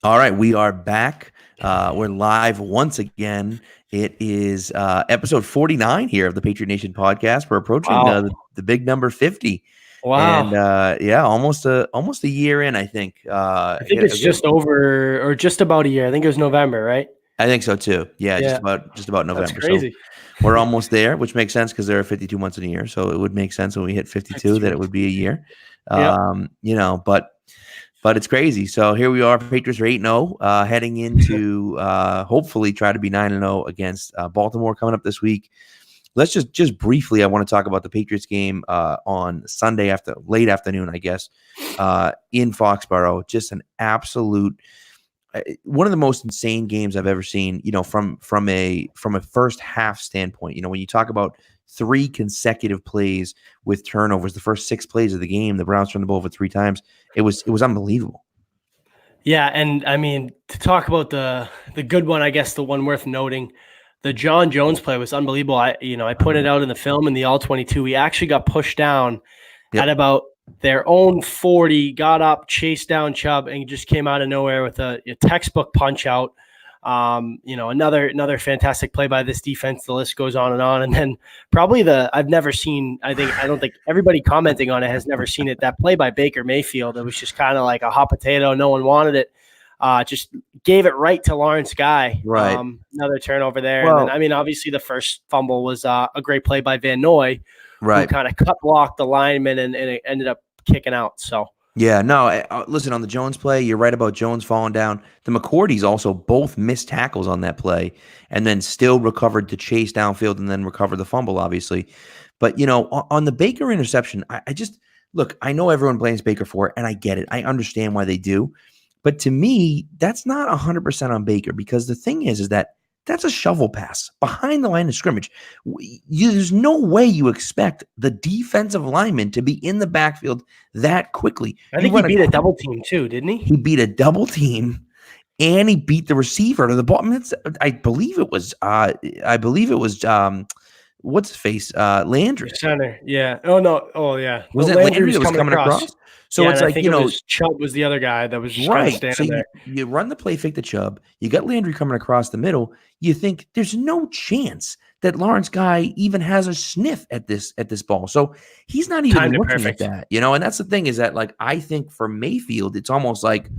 All right, we are back. We're live once again. It is episode 49 here of the Patriot Nation podcast. We're approaching Wow. the big number 50. And Wow. yeah, almost a year in, I think. I think it's just over or just about a year. I think it was November, right? I think so too. Yeah, Yeah. just about That's November. So crazy. we're almost there, which makes sense because there are 52 months in a year. So it would make sense when we hit 52 that 52. it would be a year. Yep. But it's crazy. So here we are. Patriots are 8-0, heading into hopefully try to be 9-0 against Baltimore coming up this week. Let's just briefly, I want to talk about the Patriots game on Sunday late afternoon, I guess, in Foxborough. Just an absolute one of the most insane games I've ever seen. From a first half standpoint. When you talk about 3 consecutive plays with turnovers, the first 6 plays of the game, the Browns turned the ball over 3 times. It was unbelievable. Yeah, and I mean, to talk about the good one, I guess the one worth noting, the John Jones play was unbelievable. I pointed out in the film in the all-22, he actually got pushed down at about their own 40, got up, chased down Chubb, and just came out of nowhere with a textbook punch out. Another fantastic play by this defense. The list goes on. And then probably I don't think everybody commenting on it has never seen it. That play by Baker Mayfield, it was just kind of like a hot potato. No one wanted it. Just gave it right to Lawrence Guy. Right. Another turnover there. Well, and then, obviously the first fumble was a great play by Van Noy, right, who kind of cut blocked the lineman and it ended up kicking out. So. Yeah, no, listen, on the Jones play, you're right about Jones falling down. The McCourties also both missed tackles on that play and then still recovered to chase downfield and then recover the fumble, obviously. But, on the Baker interception, I just – look, I know everyone blames Baker for it, and I get it. I understand why they do. But to me, that's not 100% on Baker because the thing is that that's a shovel pass behind the line of scrimmage. There's no way you expect the defensive lineman to be in the backfield that quickly. I think he beat a double team too, didn't he? He beat a double team, and he beat the receiver to the ball. I believe it was. What's his face? Landry. Center. Yeah. Oh no. Oh yeah. Was it Landry that was coming across? So it's like, Chubb was the other guy that was just right. Kind of so there. You run the play fake to Chubb. You got Landry coming across the middle. You think there's no chance that Lawrence Guy even has a sniff at this ball. So he's not even looking at that, and that's the thing is that, like, I think for Mayfield, it's almost like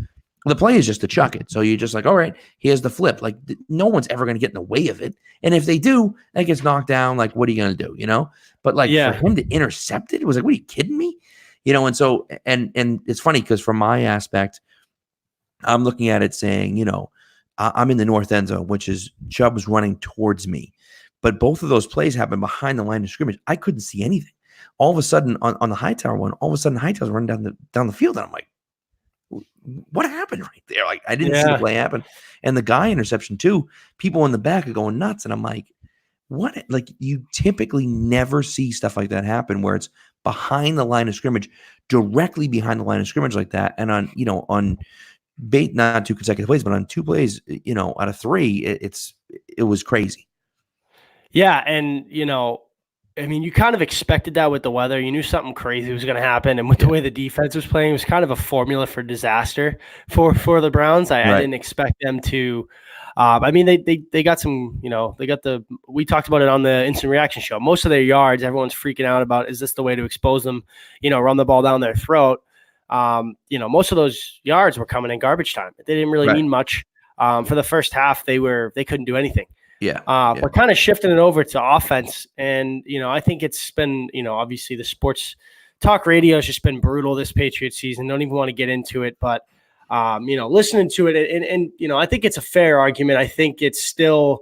the play is just to chuck it. So you're just like, all right, here's the flip. Like, no one's ever going to get in the way of it. And if they do, that gets knocked down. Like, what are you going to do, But, like, for him to intercept it was like, what, are you kidding me? And so, and it's funny because from my aspect, I'm looking at it saying, I'm in the north end zone, which is Chubb's running towards me. But both of those plays happened behind the line of scrimmage. I couldn't see anything. All of a sudden, on the Hightower one, Hightower's running down the field. And I'm like, what happened right there? Like, I didn't see the play happen. And the Guy interception too, people in the back are going nuts. And I'm like, what? Like, you typically never see stuff like that happen where it's behind the line of scrimmage, directly behind the line of scrimmage like that. And on 2 consecutive plays, but on 2 plays, out of 3, it was crazy. Yeah. And, I mean, you kind of expected that with the weather. You knew something crazy was going to happen. And with the way the defense was playing, it was kind of a formula for disaster for the Browns. I didn't expect them to. I mean, they got some, we talked about it on the instant reaction show. Most of their yards, everyone's freaking out about, is this the way to expose them, run the ball down their throat? Most of those yards were coming in garbage time. They didn't really mean much. For the first half, they couldn't do anything. We're kind of shifting it over to offense. And, I think it's been, obviously the sports talk radio has just been brutal this Patriot season. Don't even want to get into it, but listening to it and I think it's a fair argument. I think it's still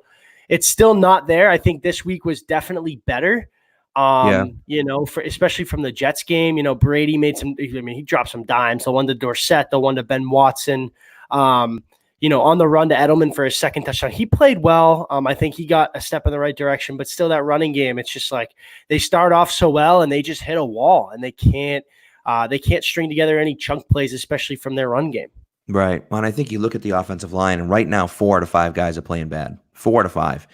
not there. I think this week was definitely better. Especially from the Jets game, Brady made he dropped some dimes, the one to Dorsett, the one to Ben Watson, on the run to Edelman for his second touchdown. He played well. I think he got a step in the right direction, but still that running game, it's just like they start off so well and they just hit a wall and they can't string together any chunk plays, especially from their run game. Right. Well, and I think you look at the offensive line, and right now 4 out of 5 guys are playing bad. 4 out of 5.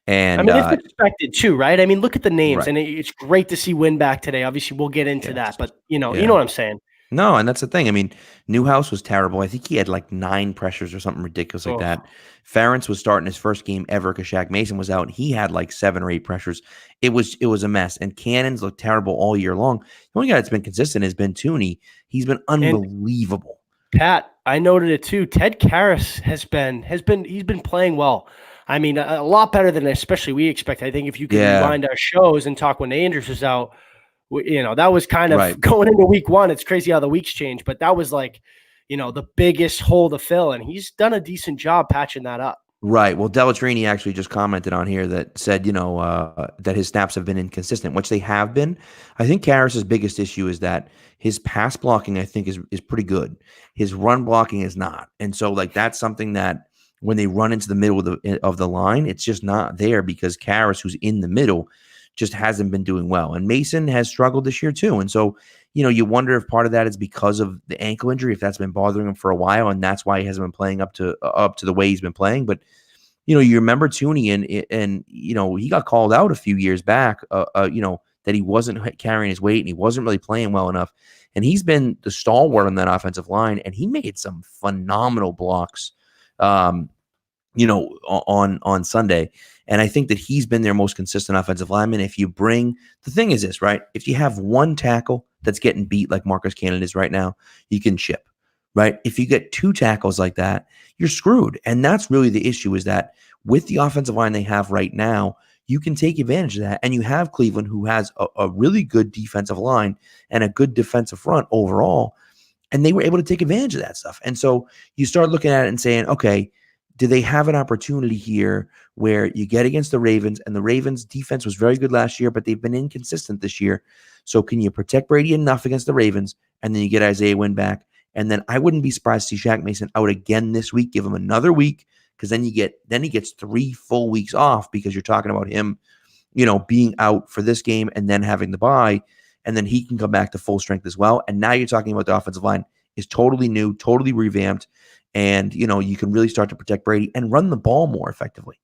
And I mean, it's expected too, right? I mean, look at the names, right. and it's great to see Wynn back today. Obviously, we'll get into that, but you know what I'm saying. No, and that's the thing. I mean, Newhouse was terrible. I think he had like 9 pressures or something ridiculous like that. Ferentz was starting his first game ever because Shaq Mason was out, and he had like 7 or 8 pressures. It was a mess. And Cannons looked terrible all year long. The only guy that's been consistent has been Tooney. He's been unbelievable. And Pat, I noted it too. Ted Karras he's been playing well. I mean, a lot better than especially we expect. I think if you can rewind our shows and talk when Andrews was out, that was kind of going into week 1. It's crazy how the weeks change, but that was like, the biggest hole to fill, and he's done a decent job patching that up. Right. Well, Delatrini actually just commented on here that said, that his snaps have been inconsistent, which they have been. I think Karras' biggest issue is that his pass blocking, I think, is pretty good. His run blocking is not. And so, like, that's something that when they run into the middle of the line, it's just not there because Karras, who's in the middle, just hasn't been doing well. And Mason has struggled this year too. And so, you wonder if part of that is because of the ankle injury, if that's been bothering him for a while, and that's why he hasn't been playing up to the way he's been playing. But, you remember Tooney and he got called out a few years back, that he wasn't carrying his weight and he wasn't really playing well enough. And he's been the stalwart on that offensive line, and he made some phenomenal blocks, on Sunday. And I think that he's been their most consistent offensive lineman. The thing is this, right? If you have one tackle that's getting beat like Marcus Cannon is right now, you can chip, right? If you get 2 tackles like that, you're screwed. And that's really the issue, is that with the offensive line they have right now, you can take advantage of that. And you have Cleveland, who has a really good defensive line and a good defensive front overall. And they were able to take advantage of that stuff. And so you start looking at it and saying, okay, do they have an opportunity here where you get against the Ravens, and the Ravens defense was very good last year, but they've been inconsistent this year. So can you protect Brady enough against the Ravens, and then you get Isaiah Wynn back? And then I wouldn't be surprised to see Shaq Mason out again this week. Give him another week, because then he gets 3 full weeks off, because you're talking about him, being out for this game and then having the bye, and then he can come back to full strength as well. And now you're talking about the offensive line is totally new, totally revamped. And, you can really start to protect Brady and run the ball more effectively.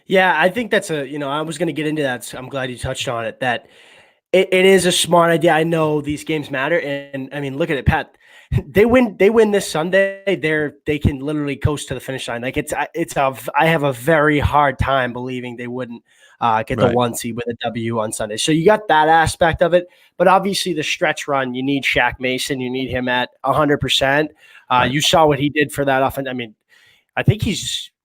Yeah, I think that's I was going to get into that. So I'm glad you touched on it, that it is a smart idea. I know these games matter. And I mean, look at it, Pat, they win this Sunday. They can literally coast to the finish line. Like I have a very hard time believing they wouldn't get the 1 seed with a W on Sunday. So you got that aspect of it, but obviously the stretch run, you need Shaq Mason, you need him at 100%. You saw what he did for that offense. I mean, I think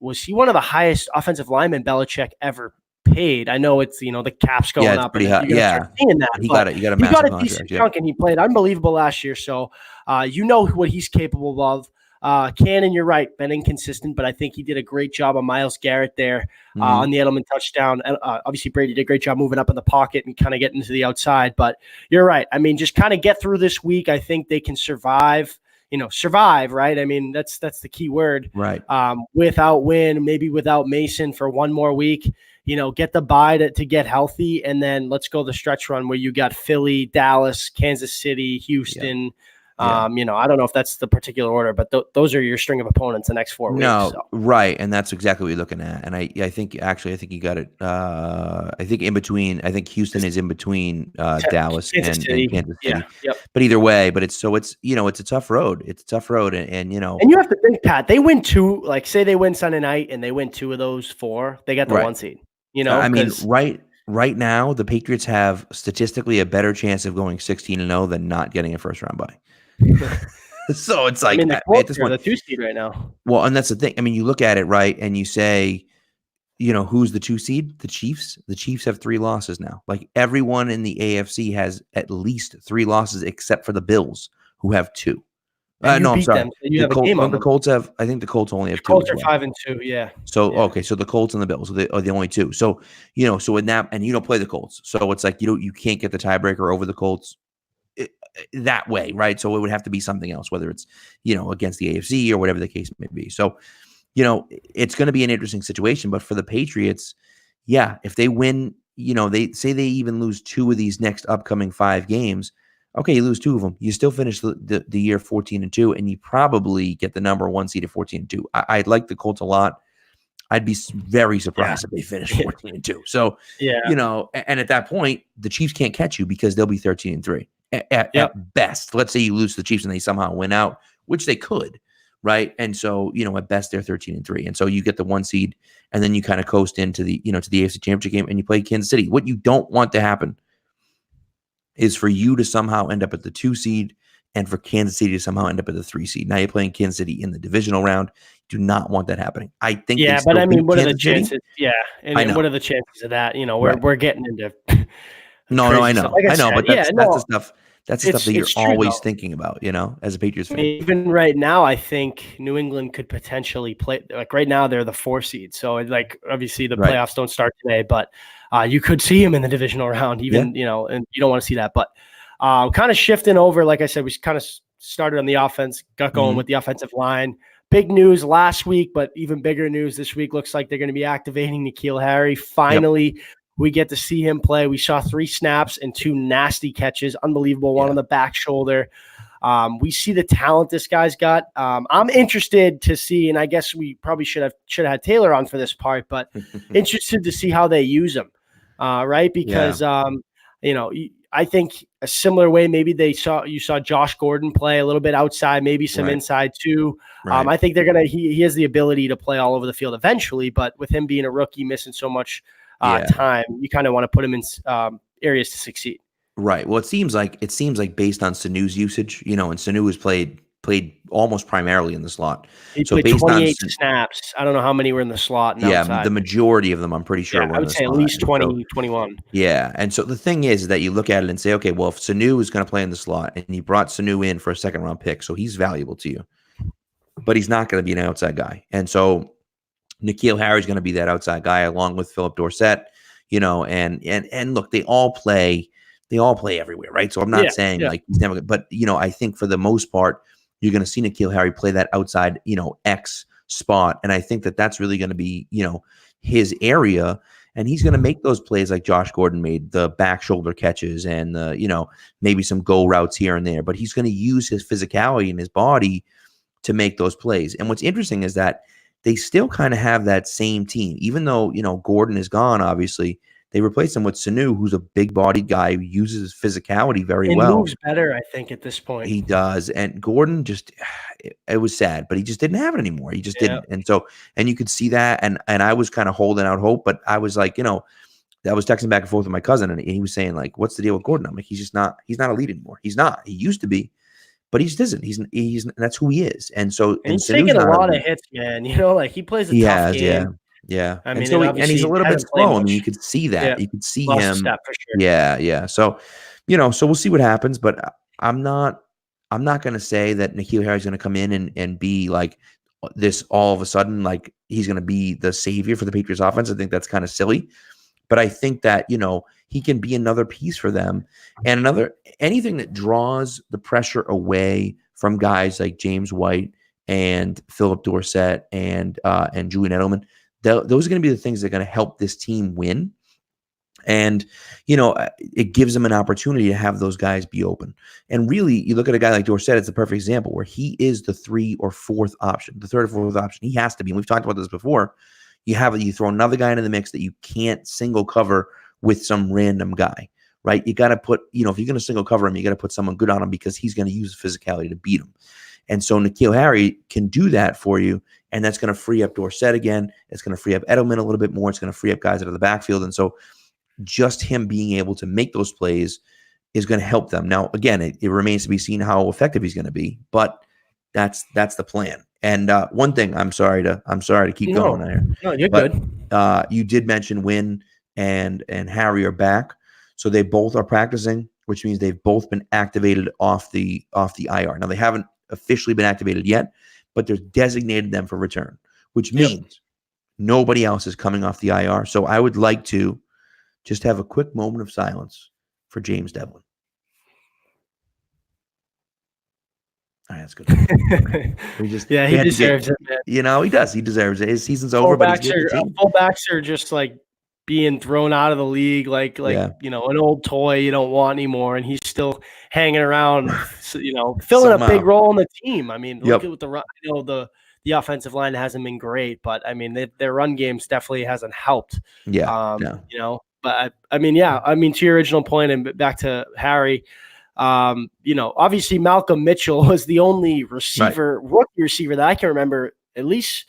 was he one of the highest offensive linemen Belichick ever paid? I know it's, the cap's going up. Pretty high. Yeah. Seeing that, he got a decent chunk, and he played unbelievable last year. So, what he's capable of. Cannon, you're right, been inconsistent, but I think he did a great job on Myles Garrett there on the Edelman touchdown. Obviously, Brady did a great job moving up in the pocket and kind of getting to the outside. But you're right. I mean, just kind of get through this week. I think they can survive. Survive, right? I mean, that's the key word. Right. Without Wynn, maybe without Mason for one more week. Get the bye to get healthy, and then let's go the stretch run where you got Philly, Dallas, Kansas City, Houston. I don't know if that's the particular order, but those are your string of opponents the next 4 weeks. No, so. Right, and that's exactly what you're looking at. And I think you got it. I think in between. I think Houston is in between Dallas and Kansas City. Yeah, yep. But either way, it's a tough road. It's a tough road, and you have to think, Pat. They win 2. Like, say they win Sunday night and they win 2 of those 4. They got the 1 seed. I mean, right now the Patriots have statistically a better chance of going 16-0 than not getting a first round bye. So it's like at this point, the 2 seed right now. Well, and that's the thing. I mean, you look at it, right, and you say, who's the 2 seed? The Chiefs. The Chiefs have 3 losses now. Like, everyone in the AFC has at least 3 losses, except for the Bills, who have 2. No, I'm sorry. The Colts have. I think the Colts only have 2. Colts are 5-2. Yeah. So okay, so the Colts and the Bills are the only 2. So so in that, and you don't play the Colts, so it's like you can't get the tiebreaker over the Colts that way, right? So it would have to be something else, whether it's against the AFC or whatever the case may be. So it's going to be an interesting situation. But for the Patriots, if they win, they say they even lose 2 of these next upcoming 5 games. Okay, you lose 2 of them. You still finish the year 14-2, and you probably get the number 1 seed at 14-2. I like the Colts a lot. I'd be very surprised if they finish 14-2. So, and at that point, the Chiefs can't catch you because they'll be 13-3. at best. Let's say you lose to the Chiefs and they somehow win out, which they could, right? And so, at best they're 13-3. And so you get the 1 seed and then you kind of coast into the, to the AFC Championship game and you play Kansas City. What you don't want to happen is for you to somehow end up at the 2 seed and for Kansas City to somehow end up at the 3 seed. Now you're playing Kansas City in the divisional round. Do not want that happening. I think. Yeah, but I mean, what are the chances? Yeah, and what are the chances of that? We're getting into. No, I know, like I know, but that's the stuff. That's the stuff that you're always true, thinking about, as a Patriots fan. Even right now, I think New England could potentially play. Like right now, they're the 4 seed, so obviously the playoffs don't start today, but you could see them in the divisional round, even and you don't want to see that. But kind of shifting over, like I said, we kind of started on the offense, got going with the offensive line. Big news last week, but even bigger news this week. Looks like they're going to be activating N'Keal Harry. Finally, we get to see him play. We saw 3 snaps and 2 nasty catches. Unbelievable. One on the back shoulder. We see the talent this guy's got. I'm interested to see, and I guess we probably should have had Taylor on for this part, but interested to see how they use him, right? Because I think a similar way maybe you saw Josh Gordon play a little bit outside, maybe some inside too. I think they're gonna he has the ability to play all over the field eventually, but with him being a rookie, missing so much time, you kind of want to put him in areas to succeed. Right. Well, it seems like based on Sanu's usage, and Sanu has played almost primarily in the slot. He played 28 snaps. I don't know how many were in the slot and outside. The majority of them, I'm pretty sure. I would say at least 20, 21. Yeah. And so the thing is that you look at it and say, okay, well, if Sanu is going to play in the slot and you brought Sanu in for a 2nd-round pick, so he's valuable to you, but he's not going to be an outside guy. And so N'Keal Harry is going to be that outside guy along with Philip Dorsett, and look, they all play everywhere, right? So I'm not saying he's never, but I think for the most part, you're going to see N'Keal Harry play that outside, X spot. And I think that that's really going to be, his area. And he's going to make those plays like Josh Gordon made, the back shoulder catches and the, maybe some go routes here and there. But he's going to use his physicality and his body to make those plays. And what's interesting is that they still kind of have that same team, even though, Gordon is gone, obviously. They replaced him with Sanu, who's a big-bodied guy who uses his physicality very well. He moves better, I think, at this point. He does. And Gordon just – it was sad, but he just didn't have it anymore. He just didn't. And so – and you could see that, and I was kind of holding out hope, but I was like, I was texting back and forth with my cousin, and he was saying, like, what's the deal with Gordon? I'm like, he's not a lead anymore. He's not. He used to be. But he just isn't. He's that's who he is. And so – he's taking a lot of hits, man. He plays a tough game. Yeah. I mean, and he's a little bit slow. I mean, you could see that. Yeah. You could see him. Step for sure. Yeah. So, so we'll see what happens. But I'm not going to say that N'Keal Harry's going to come in and be like this all of a sudden, like he's going to be the savior for the Patriots offense. I think that's kind of silly. But I think that, he can be another piece for them. And anything that draws the pressure away from guys like James White and Philip Dorsett and Julian Edelman, those are going to be the things that are going to help this team win. And, it gives them an opportunity to have those guys be open. And really, you look at a guy like Dorsett, it's a perfect example where he is the 3rd or 4th option, the 3rd or 4th option. He has to be. And we've talked about this before. You throw another guy into the mix that you can't single cover with some random guy, right? You got to put, if you're going to single cover him, you got to put someone good on him because he's going to use physicality to beat him. And so N'Keal Harry can do that for you. And that's going to free up Dorsett again. It's going to free up Edelman a little bit more. It's going to free up guys out of the backfield. And so just him being able to make those plays is going to help them. Now, again, it remains to be seen how effective he's going to be, but that's the plan. And one thing, I'm sorry to keep going there. No, you're good. You did mention Wynn and Harry are back. So they both are practicing, which means they've both been activated off the IR. Now, they haven't officially been activated yet, but they're designated them for return, which means nobody else is coming off the IR. So I would like to just have a quick moment of silence for James Devlin. All right, that's good. He deserves it, man. He does. He deserves it. His season's over, but fullbacks are just like being thrown out of the league, like an old toy you don't want anymore, and he's still hanging around, filling a big role in the team. I mean, look at the the offensive line hasn't been great, but I mean their run games definitely hasn't helped. But I mean, to your original point and back to Harry, Obviously Malcolm Mitchell was the only rookie receiver that I can remember, at least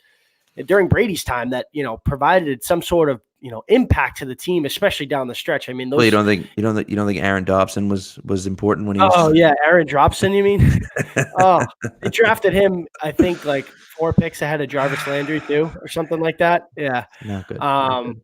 during Brady's time, that, provided some sort of, impact to the team, especially down the stretch. I mean, you don't think Aaron Dobson was important when he was? Oh yeah, Aaron Dobson, you mean? Oh, they drafted him, I think, like 4 picks ahead of Jarvis Landry too, or something like that. Yeah. Not good.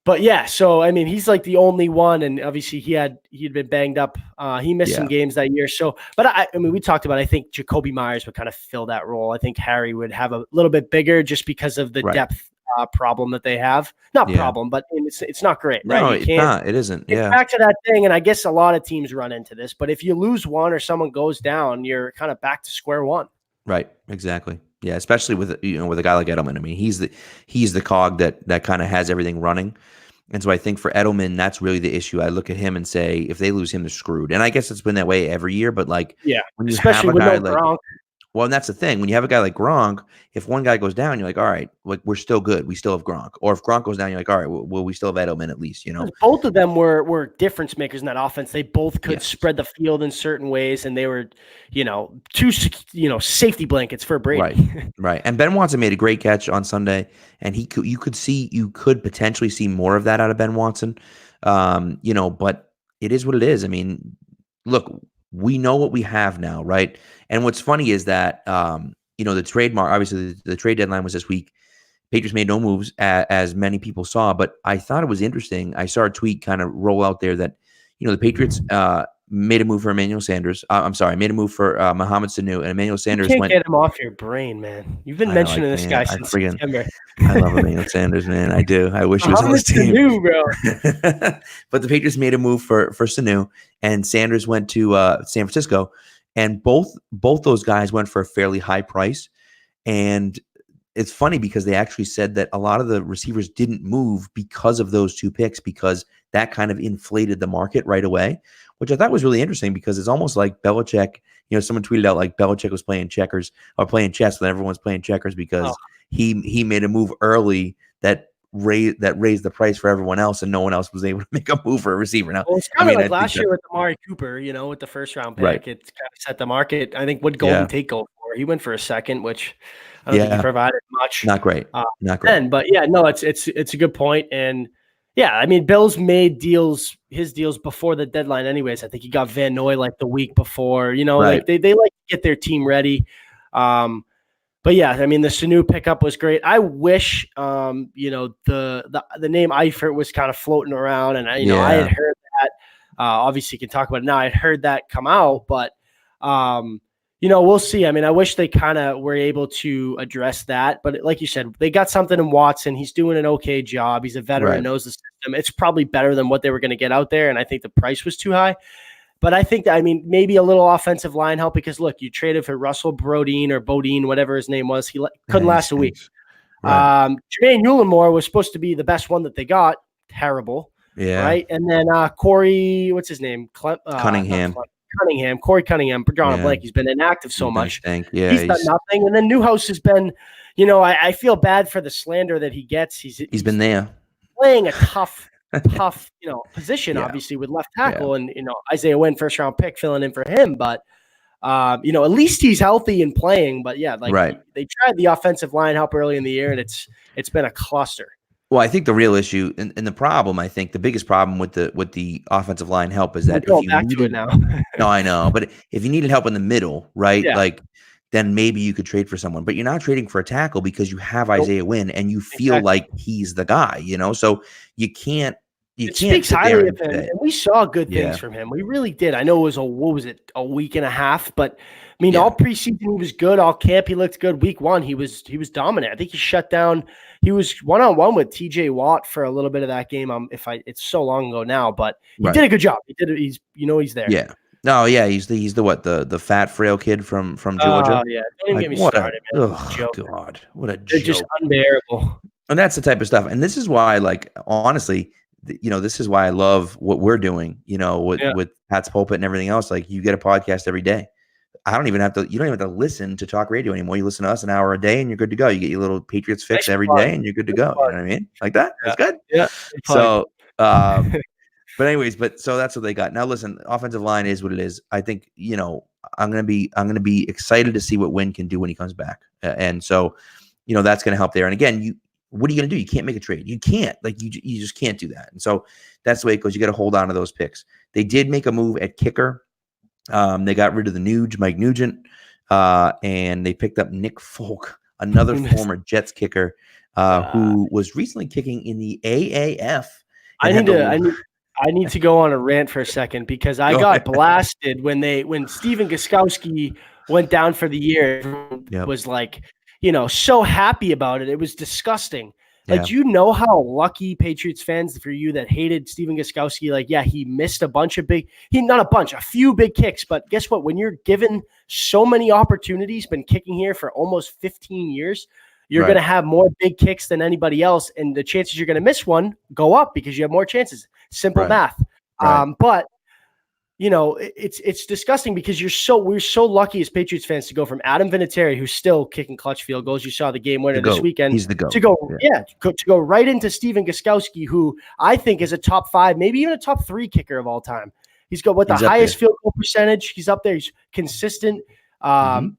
But yeah, so I mean, he's like the only one, and obviously he'd been banged up. He missed some games that year. So, but I mean, we talked about, I think Jacoby Myers would kind of fill that role. I think Harry would have a little bit bigger just because of the depth problem that they have. Not problem, but it's not great, right? No, it's not. It isn't. It's back to that thing, and I guess a lot of teams run into this. But if you lose one or someone goes down, you're kind of back to square one. Right. Exactly. Yeah. Especially with a guy like Edelman. I mean, he's the cog that kind of has everything running. And so I think for Edelman, that's really the issue. I look at him and say, if they lose him, they're screwed. And I guess it's been that way every year. But when you especially have a guy like Gronk. Well, and that's the thing. When you have a guy like Gronk, if one guy goes down, you're like, all right, we're still good. We still have Gronk. Or if Gronk goes down, you're like, all right, well, we still have Edelman at least, Both of them were difference makers in that offense. They both could spread the field in certain ways, and they were, two, safety blankets for Brady. Right. And Ben Watson made a great catch on Sunday, and you could potentially see more of that out of Ben Watson. But it is what it is. I mean, look, we know what we have now, right? And what's funny is that, the trademark, obviously the trade deadline was this week. Patriots made no moves, as many people saw, but I thought it was interesting. I saw a tweet kind of roll out there that, the Patriots made a move for Emmanuel Sanders. Made a move for Mohamed Sanu, and Emmanuel Sanders went. Get him off your brain, man. You've been mentioning this guy since September. I love Emmanuel Sanders, man. I do. I wish he was on this team. Sanu, bro. But the Patriots made a move for Sanu, and Sanders went to San Francisco, and both those guys went for a fairly high price. And it's funny because they actually said that a lot of the receivers didn't move because of those 2 picks, because that kind of inflated the market right away, which I thought was really interesting, because it's almost like Belichick, someone tweeted out like Belichick was playing checkers or playing chess when everyone's playing checkers, because he made a move early that raised the price for everyone else, and no one else was able to make a move for a receiver. Now, it's kind of like last year with Amari Cooper, with the first round pick, it kind of set the market. I think what Golden Tate go for? He went for a second, which I don't think he provided much. Not great. But it's a good point. And yeah, I mean, Bills made his deals before the deadline anyways. I think he got Van Noy like the week before, like they like to get their team ready. But yeah, I mean, the Sanu pickup was great. I wish, the name Eifert was kind of floating around, and I had heard that. Obviously, you can talk about it now. I had heard that come out, but we'll see. I mean, I wish they kind of were able to address that, but like you said, they got something in Watson. He's doing an okay job. He's a veteran, knows the system. It's probably better than what they were going to get out there, and I think the price was too high. But I think that, maybe a little offensive line help, because look, you traded for Russell Bodine, whatever his name was. He couldn't last a week. Jermaine Eulenmore was supposed to be the best one that they got. Terrible. Yeah. Right. And then Corey, what's his name? Cunningham. Corey Cunningham. Drawing a blank. He's been inactive so much. Yeah, he's done nothing. And then Newhouse has been, I feel bad for the slander that he gets. He's been there playing a tough position, obviously, with left tackle, and Isaiah Wynn, first round pick, filling in for him. But at least he's healthy and playing. But yeah, they tried the offensive line help early in the year, and it's been a cluster. Well, I think the real issue and the problem, I think the biggest problem with the offensive line help is that we're going back to it now. No, I know, but if you needed help in the middle, right? Then maybe you could trade for someone, but you're not trading for a tackle because you have Isaiah Wynn and you feel like he's the guy, so you can't. It speaks highly of him, and we saw good things from him. We really did. I know it was a week and a half, but all preseason he was good. All camp he looked good. Week 1 he was dominant. I think he shut down. He was 1-on-1 with TJ Watt for a little bit of that game. It's so long ago now, but he did a good job. He did it. He's there. Yeah. No, yeah, he's the fat frail kid from Georgia. Oh yeah, don't even get me started, man. Oh God, what a They're joke. Just unbearable. And that's the type of stuff. And this is why, honestly, this is why I love what we're doing. With Pat's Pulpit and everything else. Like, you get a podcast every day. You don't even have to listen to talk radio anymore. You listen to us an hour a day and you're good to go. You get your little Patriots fix every day and you're good to go. You know what I mean? Like that. That's good. Yeah. So, But anyways, so that's what they got. Now listen, offensive line is what it is. I think, I'm gonna be excited to see what Wynn can do when he comes back. And so, that's gonna help there. And again, what are you gonna do? You can't make a trade. You can't. Like you just can't do that. And so that's the way it goes. You got to hold on to those picks. They did make a move at kicker. They got rid of the Mike Nugent, and they picked up Nick Folk, another former Jets kicker, who was recently kicking in the AAF. I need to go on a rant for a second because I got blasted when Steven Gostkowski went down for the year. Everyone was like, so happy about it. It was disgusting. Like, you know how lucky Patriots fans for you that hated Steven Gostkowski, like, he missed a few big kicks, but guess what? When you're given so many opportunities, been kicking here for almost 15 years, you're going to have more big kicks than anybody else. And the chances you're going to miss one go up because you have more chances. Simple math. But it's disgusting because we're so lucky as Patriots fans to go from Adam Vinatieri, who's still kicking clutch field goals. You saw the game winner this weekend. He's the GOAT. To go right into Steven Gostkowski, who I think is a top 5, maybe even a top 3 kicker of all time. He's got the highest field goal percentage. He's up there. He's consistent.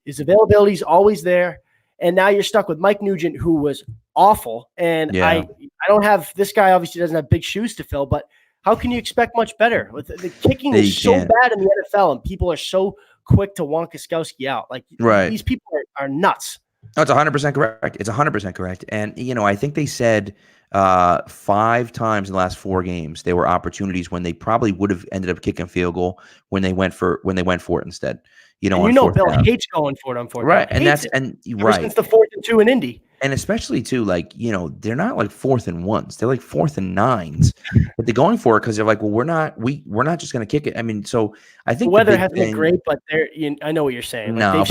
His availability is always there. And now you're stuck with Mike Nugent, who was awful. And I don't have – this guy obviously doesn't have big shoes to fill, but how can you expect much better? With the kicking is so bad in the NFL, and people are so quick to want Gostkowski out. Like, these people are nuts. No, it's 100% correct. It's 100% correct. And, I think they said 5 times in the last 4 games there were opportunities when they probably would have ended up kicking field goal when they went for it instead. Bill hates going for it on 4th down. Right. Ever since the 4th and 2 in Indy. And especially too, like, they're not like 4th and 1s. They're like 4th and 9s. But they're going for it because they're like, well, we're not just going to kick it. I mean, so I think the weather hasn't been great, but I know what you're saying. Like,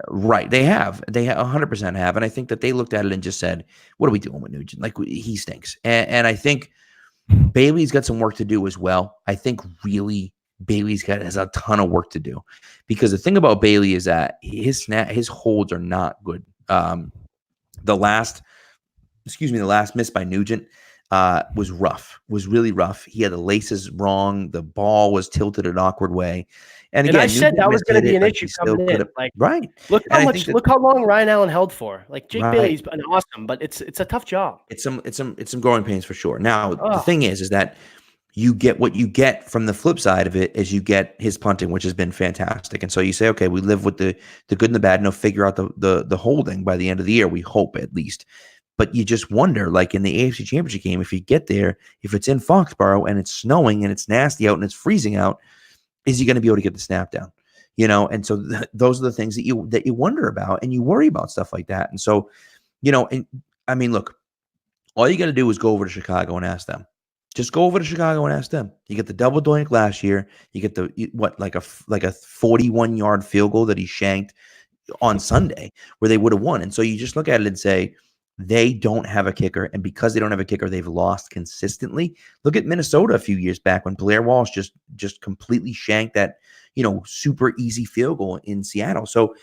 right. They 100% have. And I think that they looked at it and just said, what are we doing with Nugent? Like, he stinks. And I think Bailey's got some work to do as well. I think really Bailey's has a ton of work to do, because the thing about Bailey is that his holds are not good. The last miss by Nugent was really rough. He had the laces wrong. The ball was tilted an awkward way. And again, I said that was going to be an issue coming in. Like, right. Look how long Ryan Allen held for. Like, Jake Bailey's been awesome, but it's a tough job. It's some growing pains for sure. Now, the thing is that you get what you get from the flip side of it is you get his punting, which has been fantastic. And so you say, okay, we live with the good and the bad, and they'll figure out the holding by the end of the year. We hope, at least. But you just wonder, like in the AFC Championship game, if you get there, if it's in Foxborough and it's snowing and it's nasty out and it's freezing out, is he going to be able to get the snap down? And so those are the things that you wonder about, and you worry about stuff like that. And so, and I mean, look, all you got to do is go over to Chicago and ask them. Just go over to Chicago and ask them. You get the double doink last year. You get like a 41-yard field goal that he shanked on Sunday where they would have won. And so you just look at it and say, they don't have a kicker. And because they don't have a kicker, they've lost consistently. Look at Minnesota a few years back when Blair Walsh just completely shanked that, super easy field goal in Seattle. So,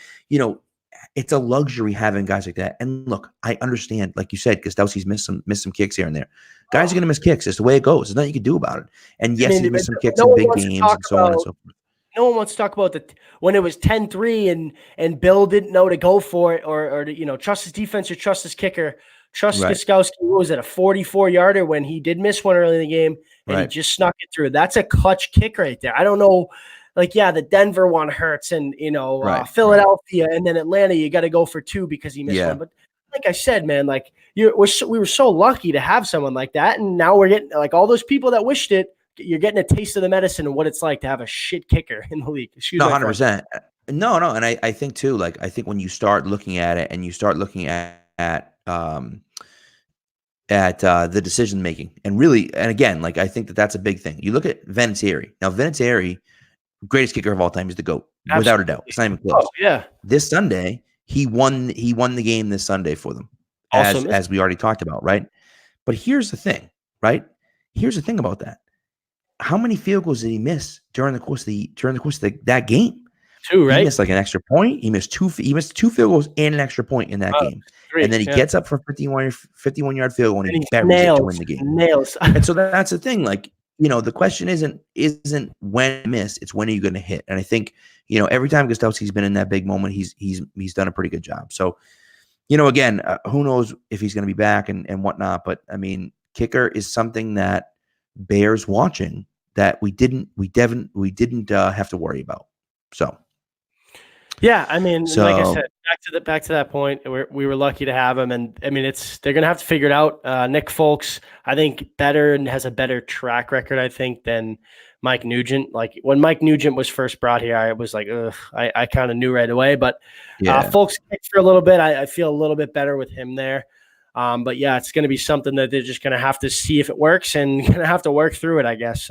it's a luxury having guys like that. And look, I understand, like you said, Gostkowski's missed some kicks here and there. Guys are going to miss kicks. It's the way it goes. There's nothing you can do about it. And yes, he missed some kicks in big games and so on and so forth. No one wants to talk about when it was 10-3 and Bill didn't know to go for it or trust his defense or trust his kicker. Trust Gostkowski. What was it, a 44-yarder when he did miss one early in the game and he just snuck it through? That's a clutch kick right there. I don't know. Like, the Denver one hurts and, Philadelphia and then Atlanta, you got to go for 2 because he missed one. But like I said, man, like we were so lucky to have someone like that. And now we're getting like all those people that wished it. You're getting a taste of the medicine and what it's like to have a shit kicker in the league. No, 100%. No. And I think too, like, I think when you start looking at it and you start looking at the decision making and again, like, I think that's a big thing. You look at Vinatieri. Now, Vinatieri, greatest kicker of all time, is the GOAT. Absolutely. Without a doubt. It's not even close. Oh, yeah. This Sunday, he won the game this Sunday for them, as we already talked about, right? But here's the thing, right? Here's the thing about that. How many field goals did he miss during the course of that game? 2, right? He missed like an extra point. He missed two field goals and an extra point in that game. 3, and then he gets up for a 51-yard field goal and he buries it to win the game. Nails. And so that's the thing. Like, the question isn't when you miss, it's when are you going to hit. And I think, every time Gostowski's been in that big moment, he's done a pretty good job. So, again, who knows if he's going to be back and whatnot. But I mean, kicker is something that bears watching that we didn't have to worry about. So. Yeah, I mean, like I said, back to that point, we were lucky to have him, and I mean, they're gonna have to figure it out. Nick Folks, I think, better and has a better track record, I think, than Mike Nugent. Like when Mike Nugent was first brought here, I was like, ugh, I kind of knew right away. But Folks kicked for a little bit. I feel a little bit better with him there. But yeah, it's going to be something that they're just going to have to see if it works and going to have to work through it, I guess.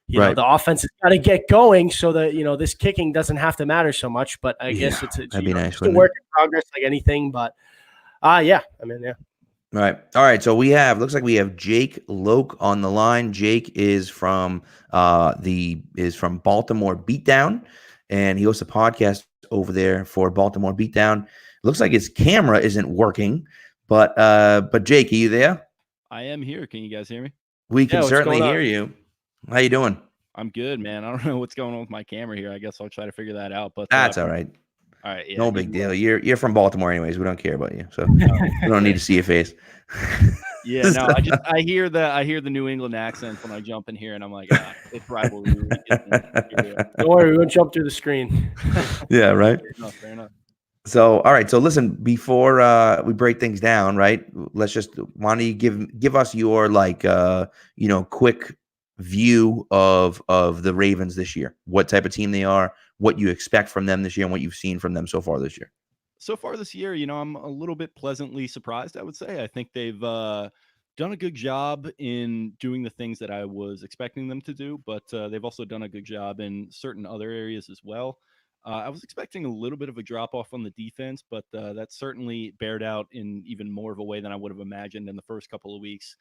You know, the offense has got to get going so that, this kicking doesn't have to matter so much. But I guess it's nice, a work in progress like anything. But yeah. Right. All right. So looks like we have Jake Louque on the line. Jake is from Baltimore Beatdown, and he hosts a podcast over there for Baltimore Beatdown. Looks like his camera isn't working, but Jake, are you there? I am here. Can you guys hear me? We can certainly hear you. How you doing? I'm good, man. I don't know what's going on with my camera here. I guess I'll try to figure that out. But that's all right. All right. Yeah, no big deal. You're from Baltimore anyways. We don't care about you. So we don't need to see your face. Yeah, no, I hear the New England accent when I jump in here, and I'm like, it's rivalry. Don't worry, we won't jump through the screen. Yeah, right. Fair enough. So, all right. So, listen, before we break things down, right? Why don't you give us your quick view of the Ravens this year? What type of team they are, what you expect from them this year, and what you've seen from them so far this year. So far this year, I'm a little bit pleasantly surprised, I would say. I think they've done a good job in doing the things that I was expecting them to do, but they've also done a good job in certain other areas as well. I was expecting a little bit of a drop-off on the defense, but that certainly bared out in even more of a way than I would have imagined in the first couple of weeks.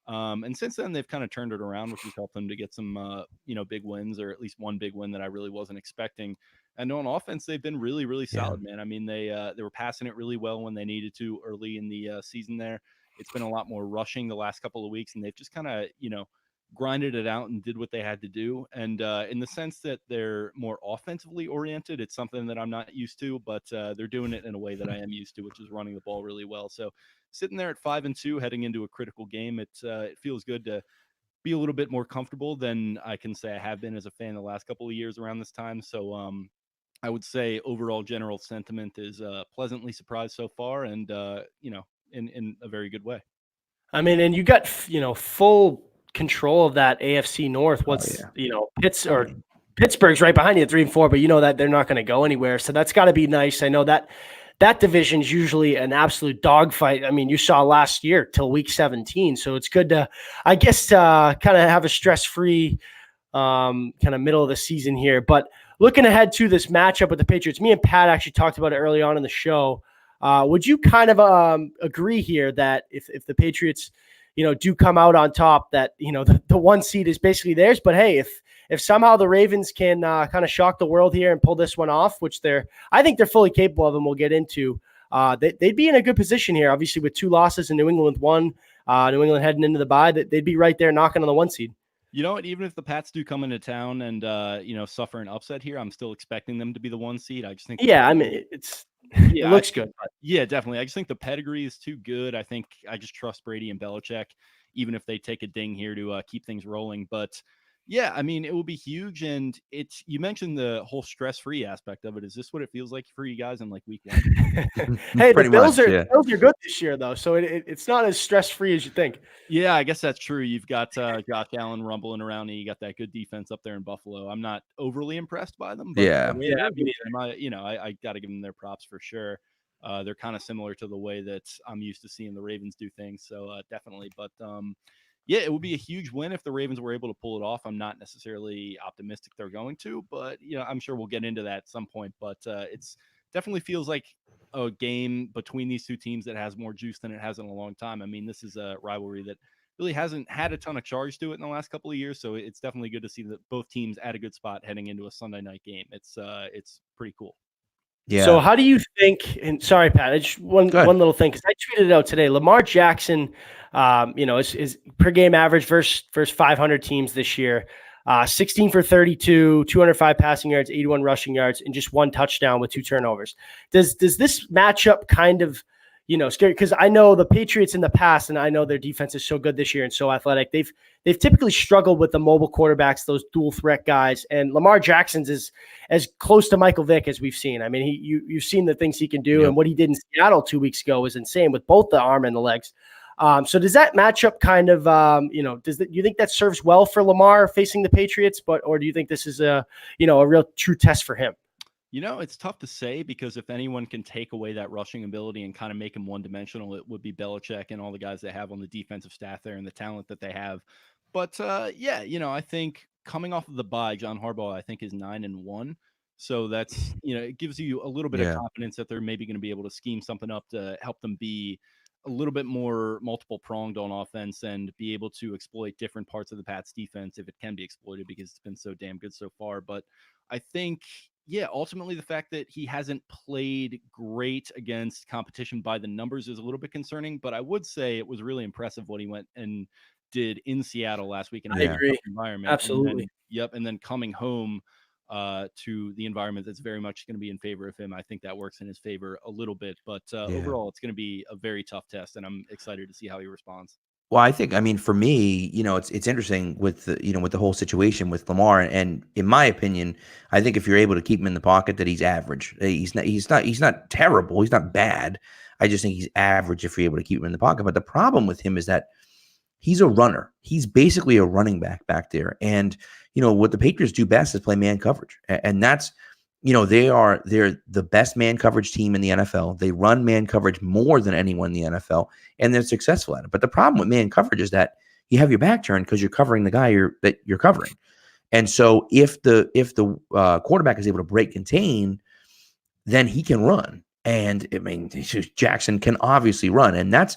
And since then, they've kind of turned it around, which has helped them to get some, big wins, or at least one big win that I really wasn't expecting. And on offense, they've been really, really solid, man. I mean, they were passing it really well when they needed to early in the season there. It's been a lot more rushing the last couple of weeks, and they've just kind of, grinded it out and did what they had to do. And in the sense that they're more offensively oriented, it's something that I'm not used to, but they're doing it in a way that I am used to, which is running the ball really well. So sitting there at 5-2, heading into a critical game, it feels good to be a little bit more comfortable than I can say I have been as a fan the last couple of years around this time. So I would say overall general sentiment is pleasantly surprised so far, and in a very good way. I mean, and you got full control of that AFC North. Pittsburgh's right behind you at 3-4, but you know that they're not going to go anywhere. So that's got to be nice. I know that division is usually an absolute dogfight. I mean, you saw last year till week 17. So it's good to, I guess, kind of have a stress-free kind of middle of the season here. But looking ahead to this matchup with the Patriots, me and Pat actually talked about it early on in the show. Would you kind of agree here that if the Patriots, do come out on top, that, the one seed is basically theirs? But hey, if somehow the Ravens can kind of shock the world here and pull this one off, which I think they're fully capable of, and we'll get into, they'd be in a good position here. Obviously, with 2 losses and New England with 1, New England heading into the bye, they'd be right there knocking on the 1 seed. You know what? Even if the Pats do come into town and suffer an upset here, I'm still expecting them to be the 1 seed. I just think, it looks good. Yeah, definitely. I just think the pedigree is too good. I think I just trust Brady and Belichick, even if they take a ding here to keep things rolling. But yeah, I mean, it will be huge. And you mentioned the whole stress-free aspect of it. Is this what it feels like for you guys in like week 1? Hey, the Bills are good this year, though. So it's not as stress-free as you think. Yeah, I guess that's true. You've got Josh Allen rumbling around, and you got that good defense up there in Buffalo. I'm not overly impressed by them. But I got to give them their props for sure. They're kind of similar to the way that I'm used to seeing the Ravens do things. So definitely. But yeah, it would be a huge win if the Ravens were able to pull it off. I'm not necessarily optimistic they're going to, but I'm sure we'll get into that at some point. But it's definitely feels like a game between these two teams that has more juice than it has in a long time. I mean, this is a rivalry that really hasn't had a ton of charge to it in the last couple of years. So it's definitely good to see that both teams at a good spot heading into a Sunday night game. It's pretty cool. Yeah. So how do you think, and sorry, Pat, one little thing, because I tweeted it out today, Lamar Jackson His per game average versus 500 teams this year. 16 for 32, 205 passing yards, 81 rushing yards, and just 1 touchdown with 2 turnovers. Does this matchup kind of, scary? Because I know the Patriots in the past, and I know their defense is so good this year and so athletic. They've typically struggled with the mobile quarterbacks, those dual threat guys, and Lamar Jackson's is as close to Michael Vick as we've seen. I mean, you've seen the things he can do, and what he did in Seattle 2 weeks ago was insane with both the arm and the legs. So does that matchup kind of, do you think that serves well for Lamar facing the Patriots, or do you think this is a real true test for him? It's tough to say, because if anyone can take away that rushing ability and kind of make him one-dimensional, it would be Belichick and all the guys they have on the defensive staff there and the talent that they have. But I think coming off of the bye, John Harbaugh, I think, is 9-1. So that's, it gives you a little bit of confidence that they're maybe going to be able to scheme something up to help them be a little bit more multiple pronged on offense and be able to exploit different parts of the Pats defense if it can be exploited, because it's been so damn good so far. But I think, ultimately the fact that he hasn't played great against competition by the numbers is a little bit concerning, but I would say it was really impressive what he went and did in Seattle last week in a tough environment. Absolutely. And then coming home to the environment that's very much going to be in favor of him. I think that works in his favor a little bit, but overall it's going to be a very tough test, and I'm excited to see how he responds. Well, I think, for me, it's interesting with the whole situation with Lamar, and in my opinion, I think if you're able to keep him in the pocket, that he's average. He's not terrible. He's not bad. I just think he's average if you're able to keep him in the pocket. But the problem with him is that he's a runner. He's basically a running back there. And, what the Patriots do best is play man coverage. And that's, they're the best man coverage team in the NFL. They run man coverage more than anyone in the NFL, and they're successful at it. But the problem with man coverage is that you have your back turned because you're covering the guy that you're covering. And so if the quarterback is able to break contain, then he can run. And Jackson can obviously run. And that's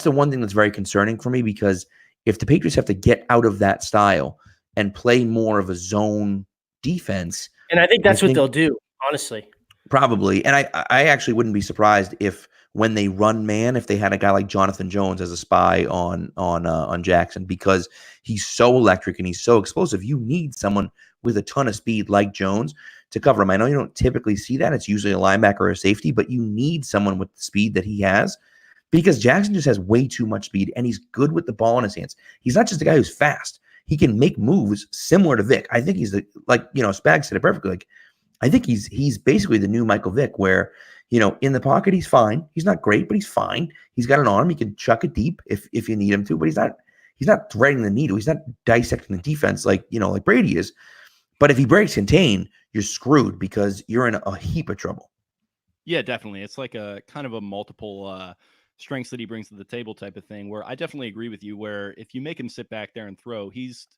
the one thing that's very concerning for me, because if the Patriots have to get out of that style and play more of a zone defense, and I think that's what they'll do, honestly. Probably. And I actually wouldn't be surprised if when they run man, if they had a guy like Jonathan Jones as a spy on Jackson, because he's so electric and he's so explosive. You need someone with a ton of speed like Jones to cover him. I know you don't typically see that. It's usually a linebacker or a safety, but you need someone with the speed that he has, because Jackson just has way too much speed, and he's good with the ball in his hands. He's not just a guy who's fast. He can make moves similar to Vic. I think he's Spags said it perfectly. I think he's basically the new Michael Vick, where, in the pocket, he's fine. He's not great, but he's fine. He's got an arm. He can chuck it deep if you need him to, but he's not threading the needle. He's not dissecting the defense like Brady is. But if he breaks contain, you're screwed, because you're in a heap of trouble. Yeah, definitely. It's like a kind of a multiple strengths that he brings to the table type of thing, where I definitely agree with you, where if you make him sit back there and throw, he's,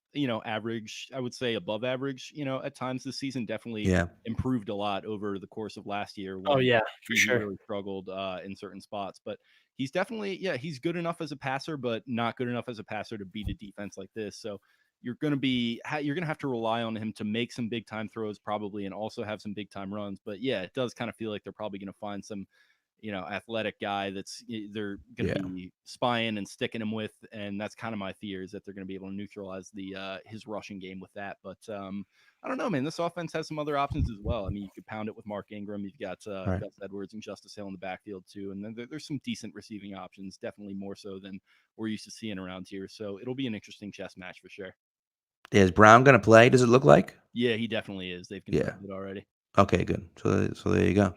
average, I would say above average, at times this season. Definitely improved a lot over the course of last year. For sure. Really struggled in certain spots, but he's definitely, he's good enough as a passer, but not good enough as a passer to beat a defense like this. So you're going to have to rely on him to make some big time throws probably, and also have some big time runs. But it does kind of feel like they're probably going to find some, athletic guy that's they're going to be spying and sticking him with. And that's kind of my fear, is that they're going to be able to neutralize his rushing game with that. But I don't know, man, this offense has some other options as well. I mean, you could pound it with Mark Ingram. You've got Gus Edwards and Justice Hill in the backfield too. And then there's some decent receiving options, definitely more so than we're used to seeing around here. So it'll be an interesting chess match for sure. Is Brown going to play? Does it look like? Yeah, he definitely is. They've confirmed it already. Okay, good. So there you go.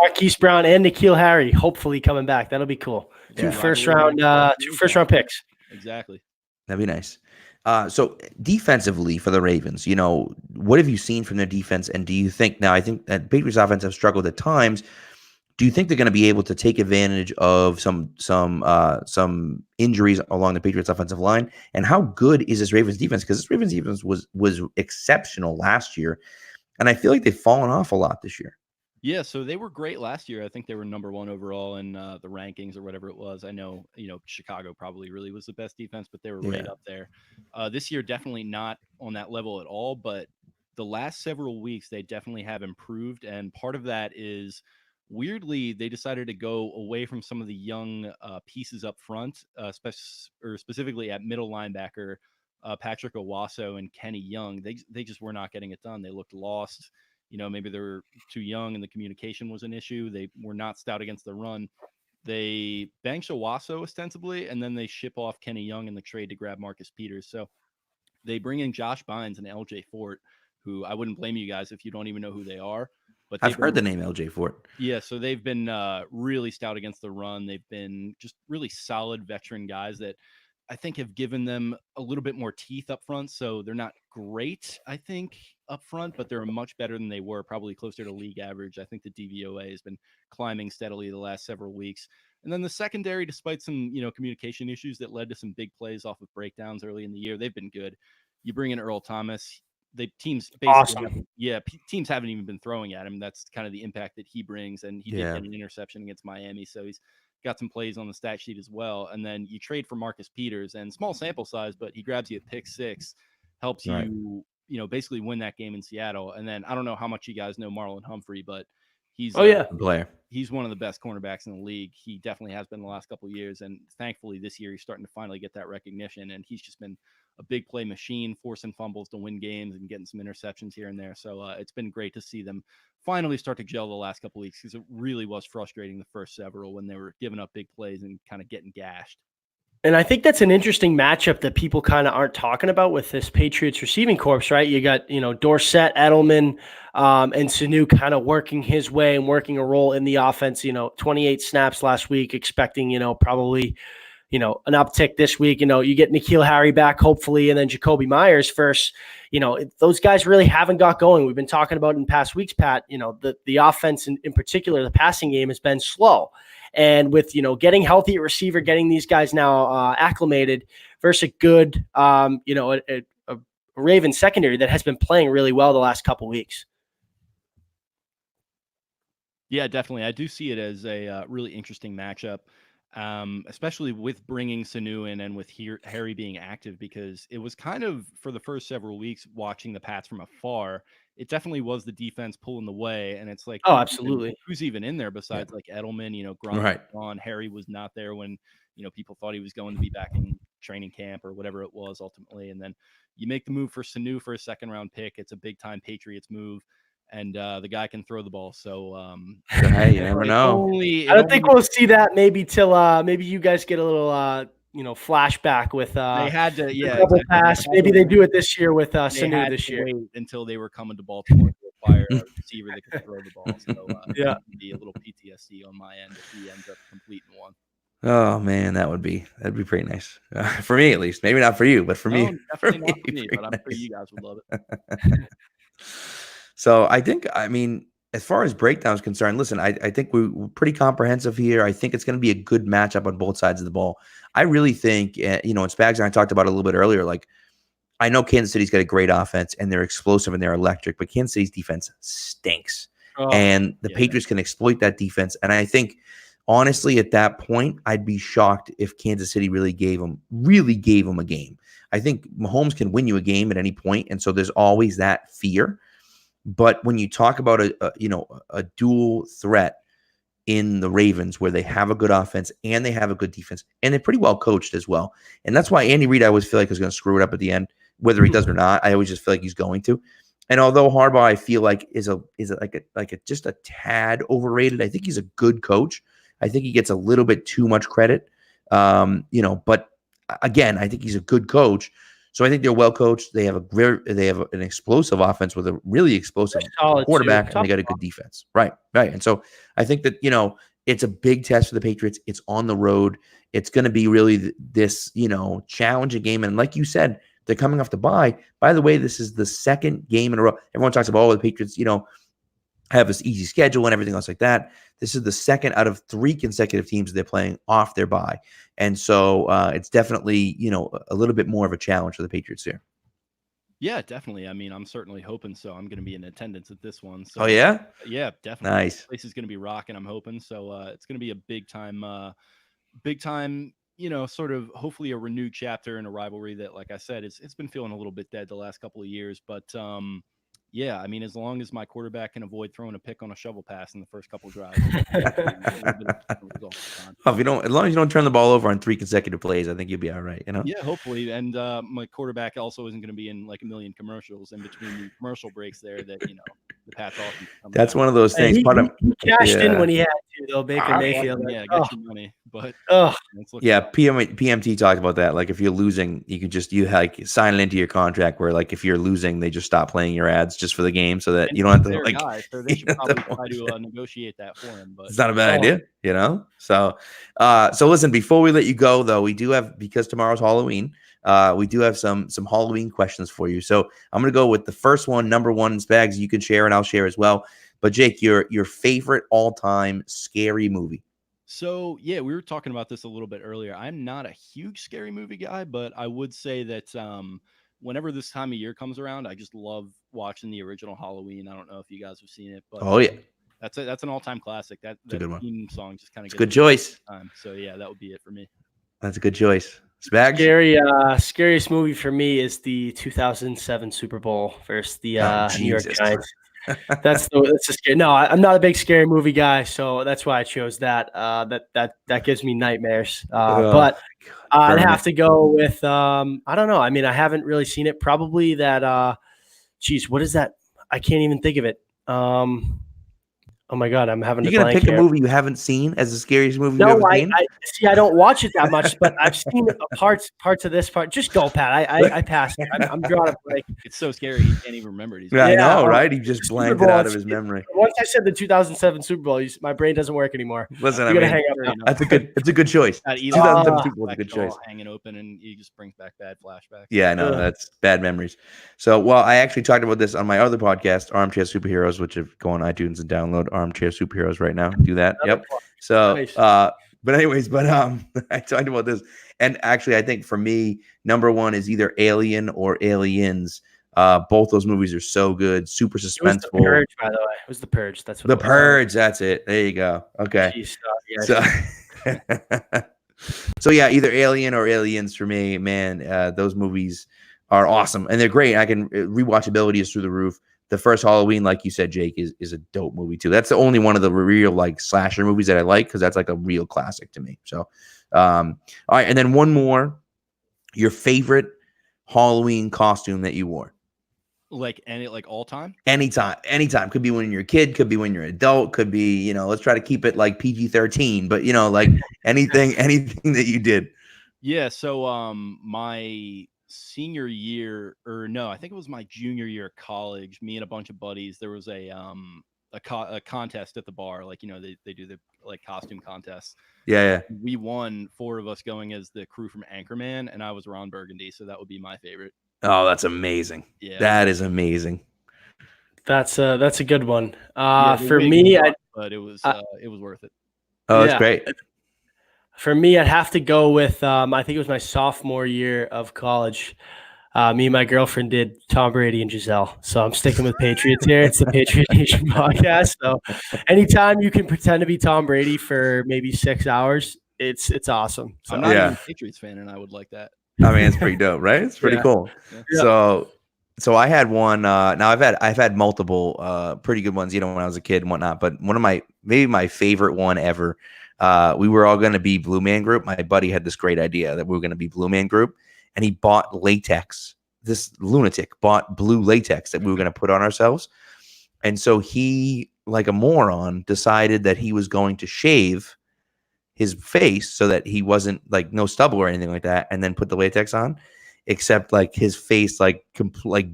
Marquise Brown and N'Keal Harry hopefully coming back. That'll be cool. Two first round picks. Exactly. That'd be nice. So defensively for the Ravens, what have you seen from their defense? And do you think, now I think that Patriots offense have struggled at times. Do you think they're going to be able to take advantage of some injuries along the Patriots offensive line? And how good is this Ravens defense? Because this Ravens defense was exceptional last year, and I feel like they've fallen off a lot this year. Yeah, so they were great last year. I think they were number 1 overall in the rankings or whatever it was. I know, Chicago probably really was the best defense, but they were right up there. This year, definitely not on that level at all. But the last several weeks, they definitely have improved. And part of that is weirdly, they decided to go away from some of the young pieces up front, specifically at middle linebacker, Patrick Owasso and Kenny Young. They just were not getting it done. They looked lost. Maybe they were too young and the communication was an issue. They were not stout against the run. They bench Owasso ostensibly, and then they ship off Kenny Young in the trade to grab Marcus Peters. So they bring in Josh Bynes and LJ Fort, who I wouldn't blame you guys if you don't even know who they are. But I've heard the name LJ Fort. Yeah, so they've been really stout against the run. They've been just really solid veteran guys that I think have given them a little bit more teeth up front. So they're not great, I think, up front, but they're much better than they were, probably closer to league average. I think the DVOA has been climbing steadily the last several weeks. And then the secondary, despite some, communication issues that led to some big plays off of breakdowns early in the year, they've been good. You bring in Earl Thomas. Teams basically teams haven't even been throwing at him. That's kind of the impact that he brings. And he did get an interception against Miami. So he's got some plays on the stat sheet as well. And then you trade for Marcus Peters, and small sample size, but he grabs you at pick 6, helps you, basically win that game in Seattle. And then I don't know how much you guys know Marlon Humphrey, but he's player. He's one of the best cornerbacks in the league. He definitely has been the last couple of years. And thankfully this year he's starting to finally get that recognition. And he's just been a big play machine, forcing fumbles to win games and getting some interceptions here and there. So it's been great to see them finally start to gel the last couple of weeks, because it really was frustrating the first several when they were giving up big plays and kind of getting gashed. And I think that's an interesting matchup that people kind of aren't talking about with this Patriots receiving corps, right? You got, Dorsett, Edelman, and Sanu kind of working his way and working a role in the offense, 28 snaps last week, expecting, probably, an uptick this week. You get N'Keal Harry back, hopefully, and then Jacoby Myers first. Those guys really haven't got going. We've been talking about in past weeks, Pat, the offense in particular, the passing game has been slow. And with, getting healthy at receiver, getting these guys now acclimated versus a good, a Ravens secondary that has been playing really well the last couple weeks. Yeah, definitely. I do see it as a really interesting matchup, especially with bringing Sanu in and with Harry being active, because it was kind of, for the first several weeks, watching the Pats from afar, it definitely was the defense pulling the way. And it's like, absolutely. Who's even in there besides like Edelman? Gronk on. Harry was not there when, people thought he was going to be back in training camp or whatever it was ultimately. And then you make the move for Sanu for a 2nd-round pick. It's a big time Patriots move. And the guy can throw the ball. So, hey, you never know. I don't think we'll see that maybe till maybe you guys get a little, flashback with they had to, exactly. Pass. Maybe they do it this year with Sanu this year. Wait until they were coming to Baltimore to acquire a receiver that could throw the ball. So, be a little PTSD on my end if he ends up completing one. Oh man, that'd be pretty nice for me, at least. Maybe not for you, but for me, definitely not for me. But I'm sure you guys would love it. So as far as breakdown is concerned, listen, I think we're pretty comprehensive here. I think it's going to be a good matchup on both sides of the ball. I really think, and Spags and I talked about it a little bit earlier, like, I know Kansas City's got a great offense and they're explosive and they're electric, but Kansas City's defense stinks. And the Patriots can exploit that defense. And I think, honestly, at that point, I'd be shocked if Kansas City really gave them a game. I think Mahomes can win you a game at any point, and so there's always that fear. But when you talk about a dual threat in the Ravens, where they have a good offense and they have a good defense, and they're pretty well coached as well, and that's why Andy Reid, I always feel like, is going to screw it up at the end, whether he does or not. I always just feel like he's going to. And although Harbaugh, I feel like is just a tad overrated, I think he's a good coach. I think he gets a little bit too much credit, But again, I think he's a good coach. So I think they're well coached. They have an explosive offense with a really explosive quarterback, and they got a good defense. Right. And so I think that it's a big test for the Patriots. It's on the road. It's going to be really this challenging game. And like you said, they're coming off the bye. By the way, this is the 2nd game in a row. Everyone talks about the Patriots, have this easy schedule and everything else like that. This is the 2nd out of 3 consecutive teams they're playing off their bye. And so it's definitely, a little bit more of a challenge for the Patriots here. Yeah, definitely. I mean, I'm certainly hoping so. I'm going to be in attendance at this one. So, oh, yeah? Yeah, definitely. Nice. This place is going to be rocking, I'm hoping. So it's going to be a big time, sort of hopefully a renewed chapter in a rivalry that, like I said, it's been feeling a little bit dead the last couple of years. But Yeah, I mean, as long as my quarterback can avoid throwing a pick on a shovel pass in the first couple drives. If you don't, as long as you don't turn the ball over on 3 consecutive plays, I think you'll be all right. Yeah, hopefully. And my quarterback also isn't going to be in like a million commercials in between the commercial breaks there. That the Pat's offense. That's one of those things. He cashed in when he had to, though. Baker Mayfield. Yeah, get your money, but yeah, PMT talked about that. Like if you're losing, you could just like sign it into your contract where like if you're losing, they just stop playing your ads just for the game, so that you don't have to like. Guy, so they should probably try to negotiate that for him. But it's not a bad idea, So, listen. Before we let you go, though, we do have, because tomorrow's Halloween. We do have some Halloween questions for you. So I'm gonna go with the first one, number one, Spags. You can share and I'll share as well. But Jake, your favorite all-time scary movie. So, yeah, we were talking about this a little bit earlier. I'm not a huge scary movie guy, but I would say that whenever this time of year comes around, I just love watching the original Halloween. I don't know if you guys have seen it, but that's an all-time classic. That theme song just kind of gets a good choice. So, yeah, that would be it for me. That's a good choice. Spags? Scariest movie for me is the 2007 Super Bowl versus the New York Giants. That's a scary. No, I'm not a big scary movie guy, so that's why I chose that. That gives me nightmares. But I'd have to go with I don't know. I mean, I haven't really seen it. Probably that. What is that? I can't even think of it. Oh my God, I'm having. You're gonna pick a movie you haven't seen as the scariest movie you've ever seen? I don't watch it that much, but I've seen parts of this part. Just go, Pat. I passed. I'm drawing a blank. It's so scary. He can't even remember it. I know, right? He just blanked it out of his memory. Once I said the 2007 Super Bowl, my brain doesn't work anymore. Listen, hang up. It's a good choice. 2007 Super Bowl is a good choice. Hanging open, and he just brings back bad flashbacks. Yeah, I know. That's bad memories. So, I actually talked about this on my other podcast, Armchair Superheroes, which go on iTunes and download Armchair Superheroes right now. Do that. Yep. So, nice. I talked about this, and actually, I think for me, number one is either Alien or Aliens. Both those movies are so good, super suspenseful. It was The Purge, by the way. It was The Purge. That's what. The Purge. That's it. There you go. Okay. Jeez, so yeah, either Alien or Aliens for me. Man, those movies are awesome, and they're great. Rewatchability is through the roof. The first Halloween, like you said, Jake, is a dope movie too. That's the only one of the real like slasher movies that I like, because that's like a real classic to me. So, all right, and then one more. Your favorite Halloween costume that you wore? Like all time? Anytime. Could be when you're a kid, could be when you're an adult, could be, let's try to keep it like PG-13, but like anything that you did. Yeah. So, my senior year, or no, I think it was my junior year of college, me and a bunch of buddies, there was a contest at the bar. Like, they do the like costume contests. Yeah. We won, 4 of us going as the crew from Anchorman, and I was Ron Burgundy. So that would be my favorite. Oh, that's amazing. Yeah. That is amazing. That's a good one. For me, but it was worth it. Oh, that's great. For me, I'd have to go with, I think it was my sophomore year of college. Me and my girlfriend did Tom Brady and Giselle. So I'm sticking with Patriots here. It's the Patriot Nation podcast. So anytime you can pretend to be Tom Brady for maybe 6 hours, it's awesome. So, I'm not even a Patriots fan, and I would like that. I mean, it's pretty dope, right? It's pretty cool. Yeah. So I had one. Now I've had multiple pretty good ones, when I was a kid and whatnot. But one of my favorite one ever. We were all going to be Blue Man Group. My buddy had this great idea that we were going to be Blue Man Group, and he bought latex. This lunatic bought blue latex that we were going to put on ourselves. And so he, like a moron, decided that he was going to shave his face so that he wasn't like no stubble or anything like that, and then put the latex on, except like his face like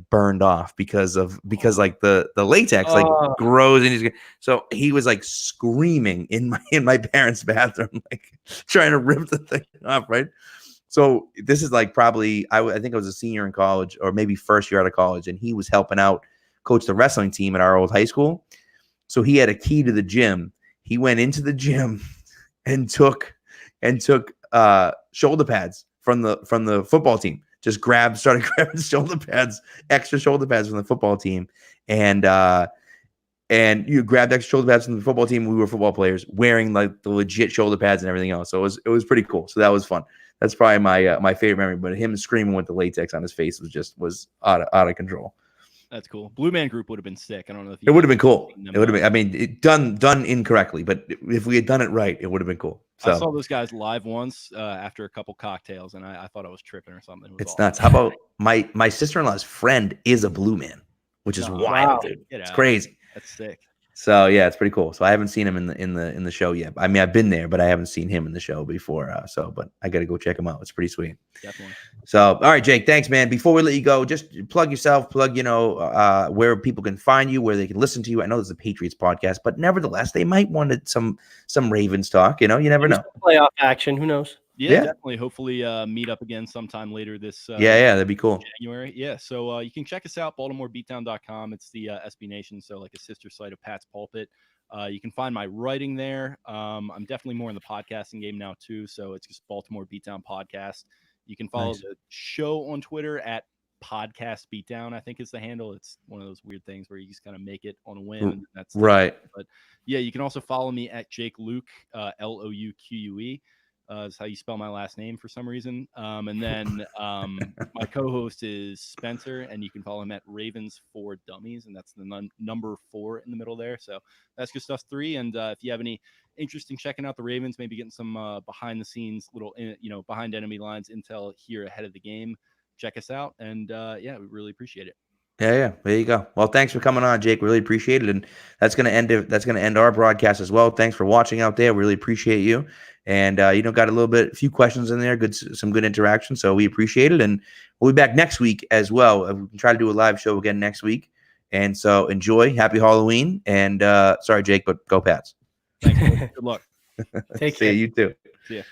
burned off because like the latex like grows, and so he was like screaming in my parents' bathroom, like trying to rip the thing off, right? So this is like probably I think I was a senior in college, or maybe first year out of college, and he was helping out coach the wrestling team at our old high school. So he had a key to the gym. He went into the gym and took shoulder pads from the football team. Just started grabbing shoulder pads, extra shoulder pads from the football team, and you grabbed extra shoulder pads from the football team. We were football players wearing like the legit shoulder pads and everything else. So it was pretty cool. So that was fun. That's probably my favorite memory. But him screaming with the latex on his face was out of control. That's cool. Blue Man Group would have been sick. I don't know if it would have been cool. It would have been. I mean, done incorrectly, but if we had done it right, it would have been cool. So I saw those guys live once after a couple cocktails, and I thought I was tripping or something. It was it's nuts. How about my sister-in-law's friend is a Blue Man, which is wild, dude. It's crazy. That's sick. So yeah, it's pretty cool. So I haven't seen him in the show yet. I mean, I've been there, but I haven't seen him in the show before. But I got to go check him out. It's pretty sweet. Definitely. So all right, Jake, thanks, man. Before we let you go, just plug yourself. Plug where people can find you, where they can listen to you. I know there's a Patriots podcast, but nevertheless, they might want some Ravens talk. You never know. Playoff action. Who knows? Yeah, definitely. Hopefully meet up again sometime later this that'd be cool. January. Yeah. So you can check us out, BaltimoreBeatdown.com. It's the SB Nation, so like a sister site of Pat's Pulpit. You can find my writing there. I'm definitely more in the podcasting game now too. So it's just Baltimore Beatdown Podcast. You can follow the show on Twitter at Podcast Beatdown, I think is the handle. It's one of those weird things where you just kind of make it on a whim. And that's right. But yeah, you can also follow me at Jake Louque, Louque. Is how you spell my last name for some reason. And then my co-host is Spencer, and you can follow him at Ravens for Dummies, and that's the number 4 in the middle there. So that's Good Stuff 3. And if you have any interest in checking out the Ravens, maybe getting some behind the scenes, little behind enemy lines intel here ahead of the game, check us out. And we really appreciate it. Yeah. There you go. Well, thanks for coming on, Jake. Really appreciate it. And that's going to end our broadcast as well. Thanks for watching out there. Really appreciate you. And got a few questions in there, some good interaction. So we appreciate it. And we'll be back next week as well. We can try to do a live show again next week. And so enjoy. Happy Halloween. And sorry, Jake, but go Pats. Thanks. Good luck. Take care. See you too. See ya.